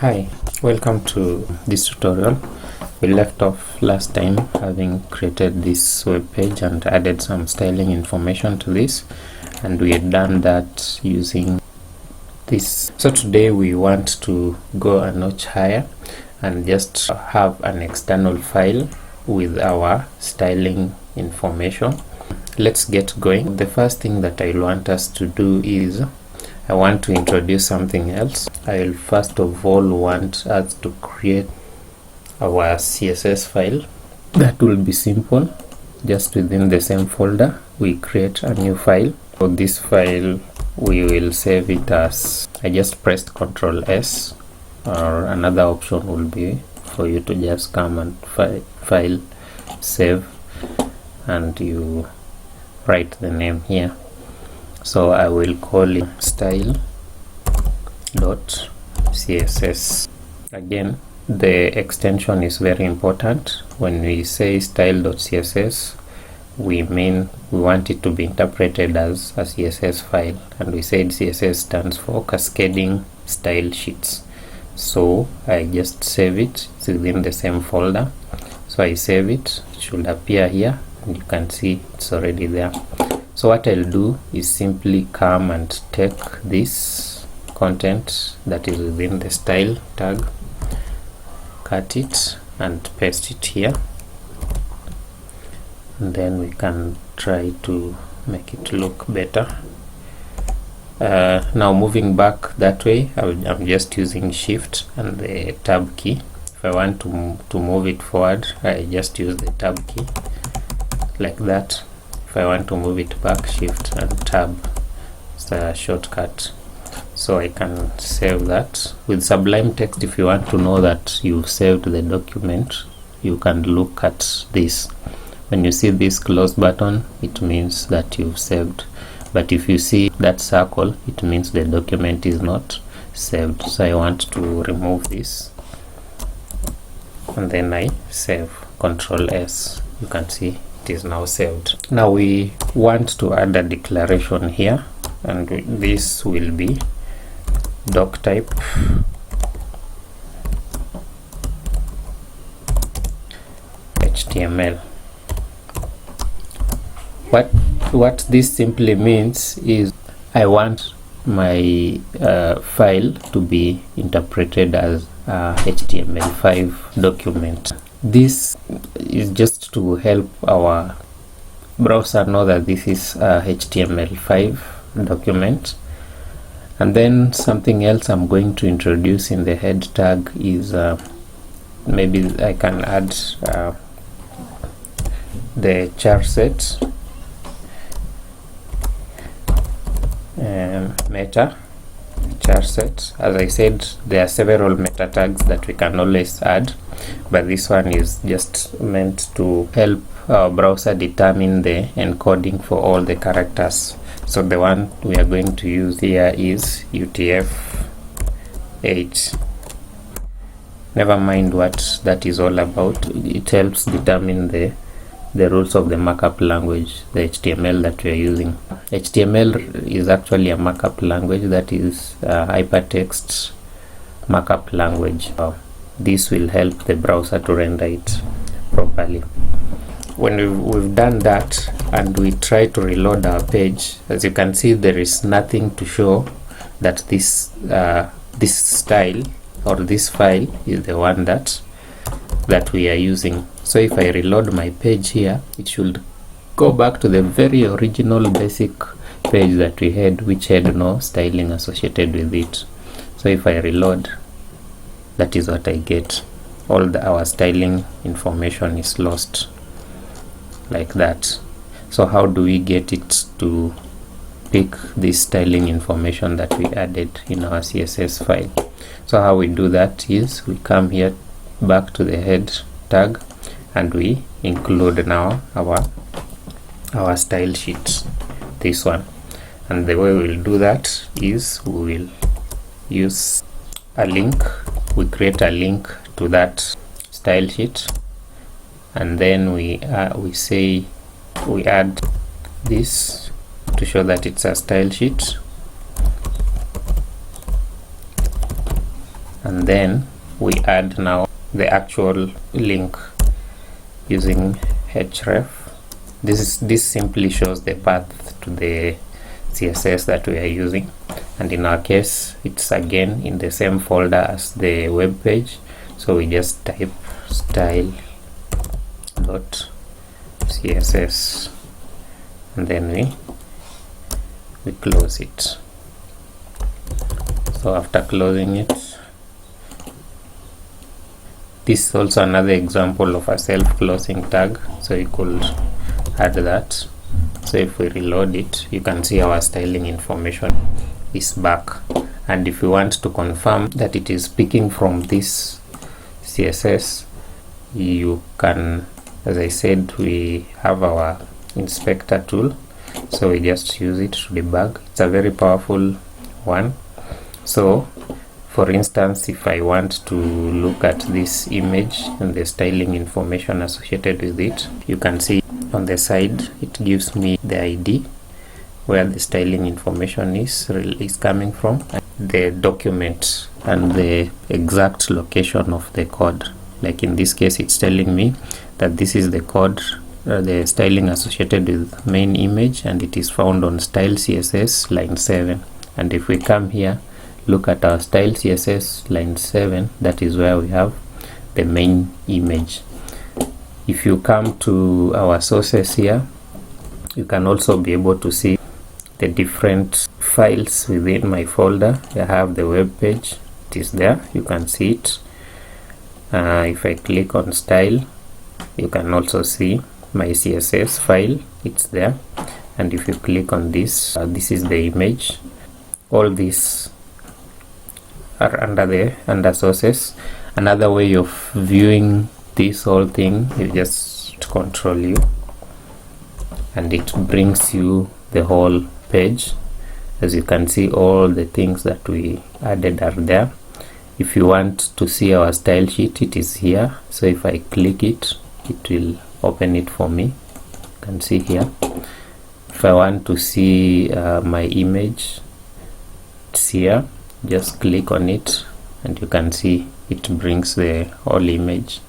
Hi, welcome to this tutorial. We left off last time having created this web page and added some styling information to this, and we had done that using this. So today we want to go a notch higher and just have an external file with our styling information. Let's get going. The first thing that I want us to do is I want to introduce something else. I will first of all want us to create our CSS file. That will be simple. Just within the same folder, we create a new file. For this file, we will save it as, I just pressed Ctrl S, or another option will be for you to just come and file, save, and you write the name here. So I will call it style.css. Again, the extension is very important. When we say style.css, we mean we want it to be interpreted as a CSS file, and we said CSS stands for Cascading Style Sheets. So I just save it. It's within the same folder. So I save it. It should appear here, and you can see it's already there. So what I'll do is simply come and take this content that is within the style tag, cut it and paste it here, and then we can try to make it look better. Now moving back that way, I'm just using Shift and the Tab key. If I want to move it forward, I just use the Tab key like that. If I want to move it back, Shift and Tab. It's a shortcut. So I can save that. With Sublime Text, if you want to know that you've saved the document, you can look at this. When you see this close button, it means that you've saved. But if you see that circle, it means the document is not saved. So I want to remove this, and then I save. Ctrl S. You can see it is now saved. Now we want to add a declaration here, and this will be doc type HTML. What this simply means is I want my file to be interpreted as a HTML5 document. This is just to help our browser know that this is a HTML5 document. And then something else I'm going to introduce in the head tag is maybe I can add the char set meta char set. As I said, there are several meta tags that we can always add, but this one is just meant to help our browser determine the encoding for all the characters. So the one we are going to use here is UTF-8. Never mind what that is all about. It helps determine the rules of the markup language, the HTML that we are using. HTML is actually a markup language, that is a hypertext markup language. This will help the browser to render it properly. When we've done that and we try to reload our page, as you can see, there is nothing to show that this style or this file is the one that we are using. So if I reload my page here, it should go back to the very original basic page that we had, which had no styling associated with it. So if I reload, that is what I get. All our styling information is lost like that. So how do we get it to pick this styling information that we added in our CSS file? So how we do that is we come here back to the head tag, and we include now our style sheet, this one. And the way we'll do that is we will use a link. We create a link to that style sheet, and then we say we add this to show that it's a style sheet, and then we add now the actual link using href. This simply shows the path to the CSS that we are using, and in our case it's again in the same folder as the web page, so we just type style.css and then we close it. So after closing it, this is also another example of a self-closing tag, so you could add that. So if we reload it, you can see our styling information is back, and if you want to confirm that it is picking from this CSS, you can, as I said, we have our inspector tool, so we just use it to debug. It's a very powerful one. So for instance, if I want to look at this image and the styling information associated with it, you can see on the side it gives me the ID where the styling information is coming from, the document and the exact location of the code. Like in this case, it's telling me that this is the code, the styling associated with main image, and it is found on style CSS line 7. And if we come here, look at our style CSS line 7, that is where we have the main image. If you come to our sources here, you can also be able to see the different files within my folder. I have the web page, it is there, you can see it. If I click on style, you can also see my CSS file, it's there. And if you click on this, this is the image. All these are under sources. Another way of viewing this whole thing, you just Control U and it brings you the whole page. As you can see, all the things that we added are there. If you want to see our style sheet, it is here. So if I click it, it will open it for me. You can see here. If I want to see my image, it's here. Just click on it and you can see it brings the whole image.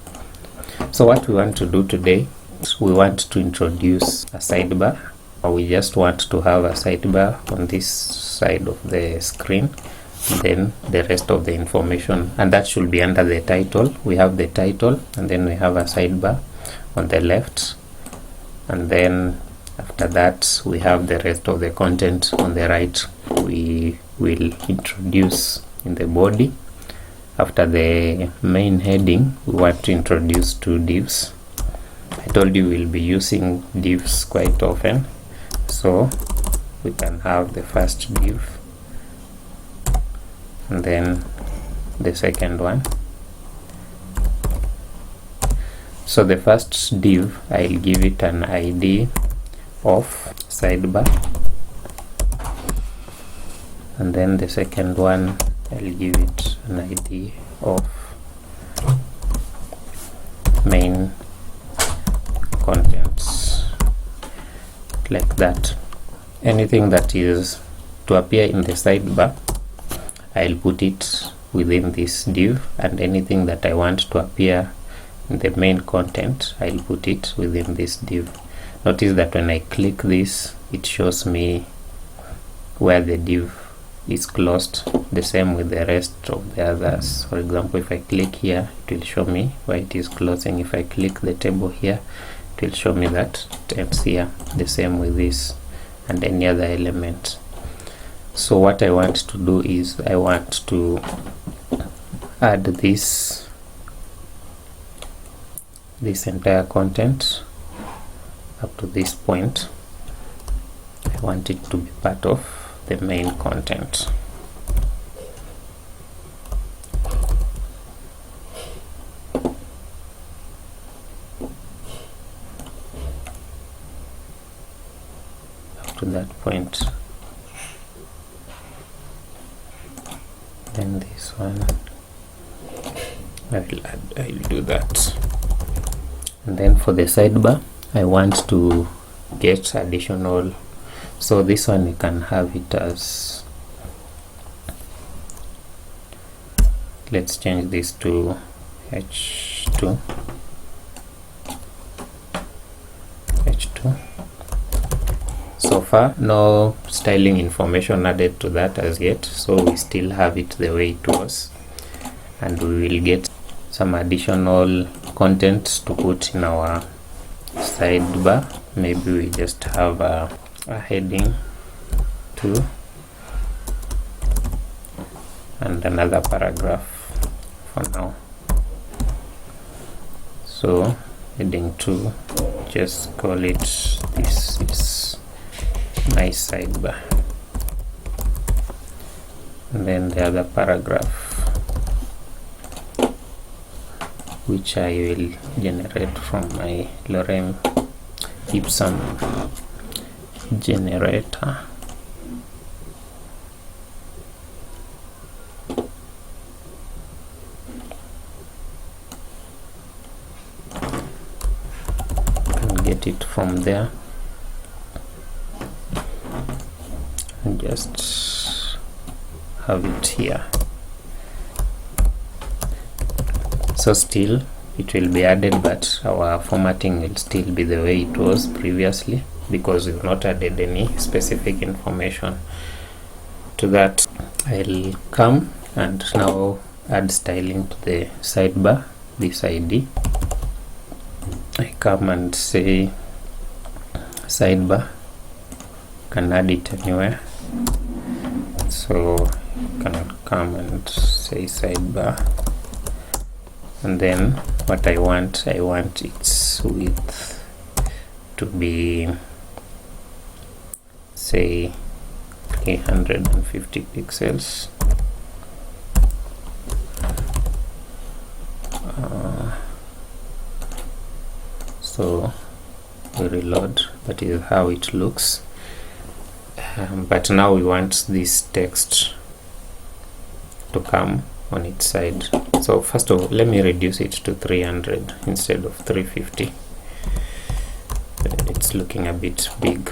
So what we want to do today is we want to introduce a sidebar. We just want to have a sidebar on this side of the screen, then the rest of the information, and that should be under the title. We have the title and then we have a sidebar on the left, and then after that we have the rest of the content on the right. We will introduce in the body. After the main heading, we want to introduce two divs. I told you we'll be using divs quite often, so we can have the first div and then the second one. So the first div, I'll give it an ID of sidebar, and then the second one I'll give it an ID of main contents, like that. Anything that is to appear in the sidebar, I'll put it within this div, and anything that I want to appear in the main content, I'll put it within this div. Notice that when I click this, it shows me where the div is closed. The same with the rest of the others. For example, if I click here, it will show me where it is closing. If I click the table here, it will show me that it ends here. The same with this and any other element. So what I want to do is I want to add this entire content up to this point. I want it to be part of the main content. Up to that point. Then this one I'll do that. And then for the sidebar, I want to get additional, so this one you can have it as let's change this to H2. So far no styling information added to that as yet, so we still have it the way it was, and we will get some additional content to put in our sidebar. Maybe we just have a heading 2 and another paragraph for now. So heading 2, just call it this is my sidebar, and then the other paragraph, which I will generate from my Lorem Ipsum generator. And get it from there and just have it here. So still it will be added, but our formatting will still be the way it was previously, because we've not added any specific information to that. I'll come and now add styling to the sidebar, this ID. I come and say sidebar, can add it anywhere, so you can come and say sidebar, and then what I want its width to be, say, 350 pixels. So we reload. That is how it looks. But now we want this text to come on its side. So first of all, let me reduce it to 300 instead of 350. It's looking a bit big.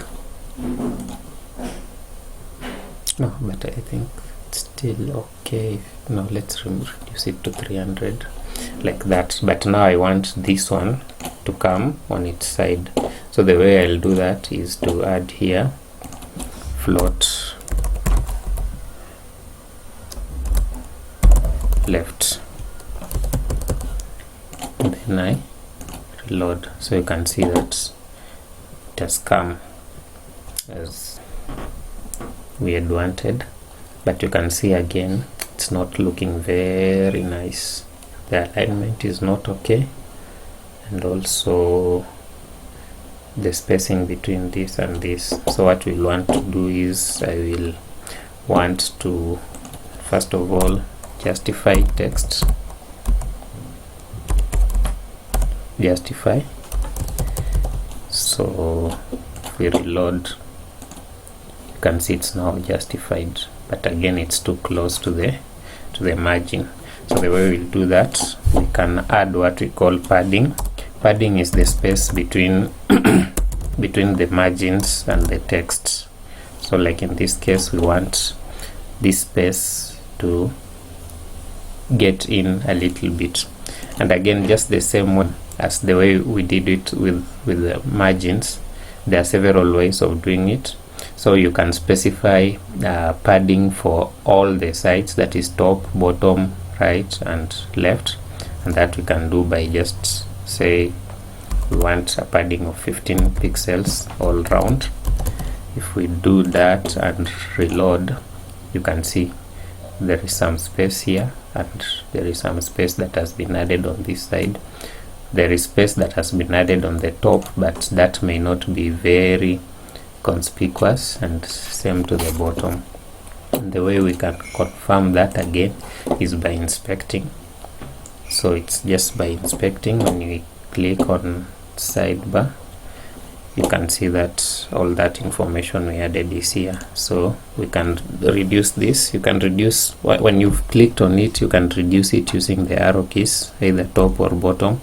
No, but I think it's still okay. No, let's reduce it to 300 like that. But now I want this one to come on its side. So the way I'll do that is to add here float left, and then I reload, so you can see that it has come as we had wanted, but you can see again it's not looking very nice. The alignment is not okay, and also the spacing between this and this. So what we'll want to do is I will want to first of all justify text, justify. So if we reload, you can see it's now justified, but again it's too close to the margin. So the way we'll do that, we can add what we call padding. Padding is the space between between the margins and the text. So like in this case, we want this space to get in a little bit, and again just the same way as the way we did it with the margins. There are several ways of doing it. So you can specify padding for all the sides, that is top, bottom, right and left, and that we can do by just say we want a padding of 15 pixels all round. If we do that and reload, you can see there is some space here, and there is some space that has been added on this side. There is space that has been added on the top, but that may not be very conspicuous, and same to the bottom. And the way we can confirm that again is by inspecting. So it's just by inspecting. When you click on sidebar, you can see that all that information we added is here. So we can reduce this. You can reduce, when you've clicked on it, you can reduce it using the arrow keys, either top or bottom.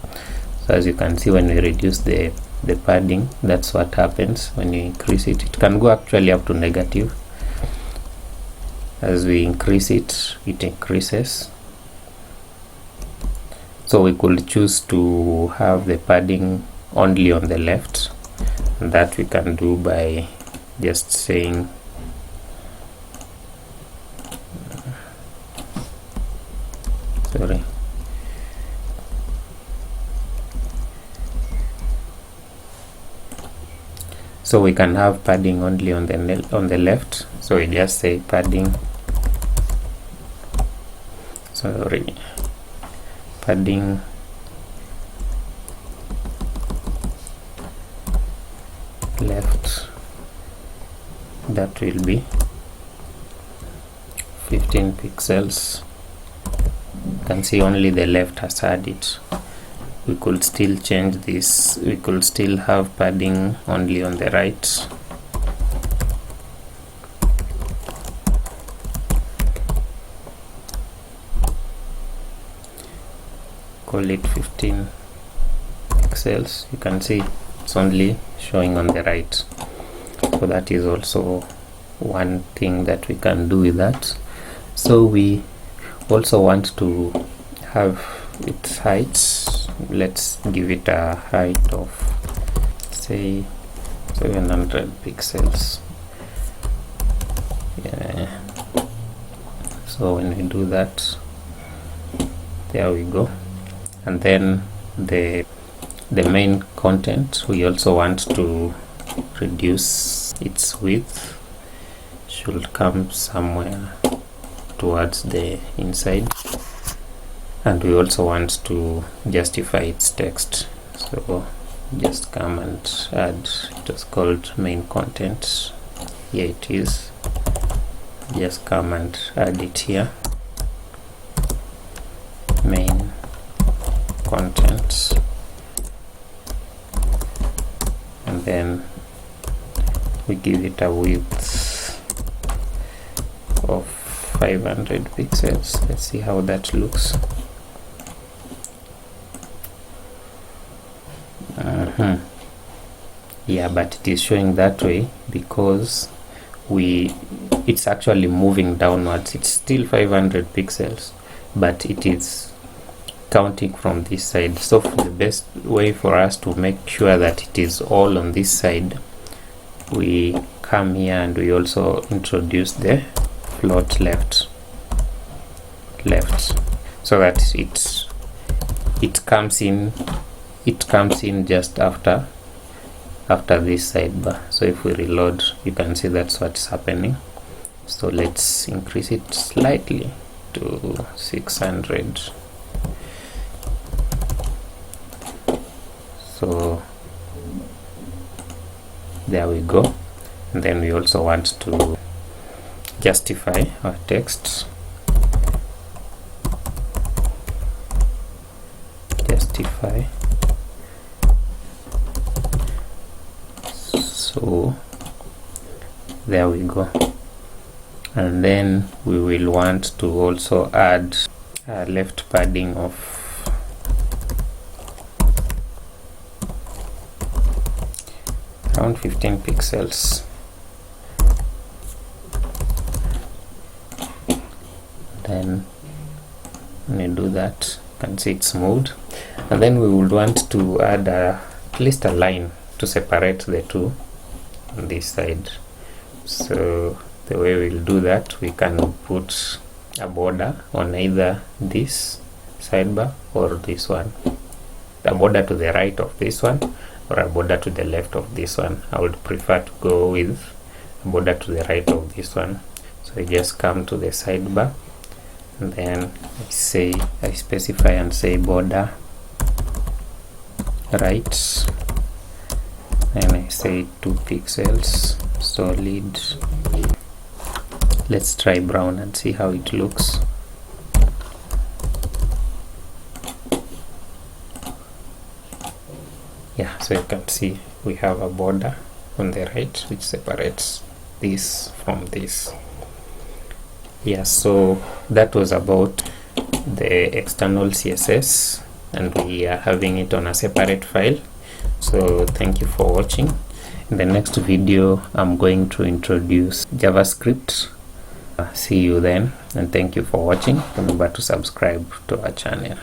So as you can see, when we reduce the padding, that's what happens. When you increase it, it can go actually up to negative. As we increase it, it increases. So we could choose to have the padding only on the left, and that we can do by just saying so we can have padding only on the left, so we just say padding left, that will be 15 pixels. You can see only the left has had it. We could still change this, we could still have padding only on the right. Call it 15 pixels. You can see it's only showing on the right, so that is also one thing that we can do with that. So we also want to have its height. Let's give it a height of say 700 pixels. Yeah, so when we do that, there we go. And then the main content, we also want to reduce its width. Should come somewhere towards the inside, and we also want to justify its text, so just come and add, it was called main content, here it is, just come and add it here, main content, and then we give it a width of 500 pixels. Let's see how that looks. Yeah, but it is showing that way because it's actually moving downwards. It's still 500 pixels, but it is counting from this side. So the best way for us to make sure that it is all on this side, we come here and we also introduce the float left, so that it comes in just after this sidebar. So if we reload, you can see that's what's happening. So let's increase it slightly to 600. So there we go. And then we also want to justify our text. So there we go. And then we will want to also add a left padding of around 15 pixels. Then when you do that, you can see it's moved. And then we would want to add at least a line to separate the two on this side. So the way we'll do that, we can put a border on either this sidebar or this one, a border to the right of this one or a border to the left of this one. I would prefer to go with a border to the right of this one. So I just come to the sidebar, and then I specify and say border right, and I say 2 pixels solid. Let's try brown and see how it looks. Yeah, so you can see we have a border on the right which separates this from this. Yeah, so that was about the external CSS, and we are having it on a separate file. So thank you for watching. In the next video, I'm going to introduce JavaScript. See you then, and thank you for watching. Remember to subscribe to our channel.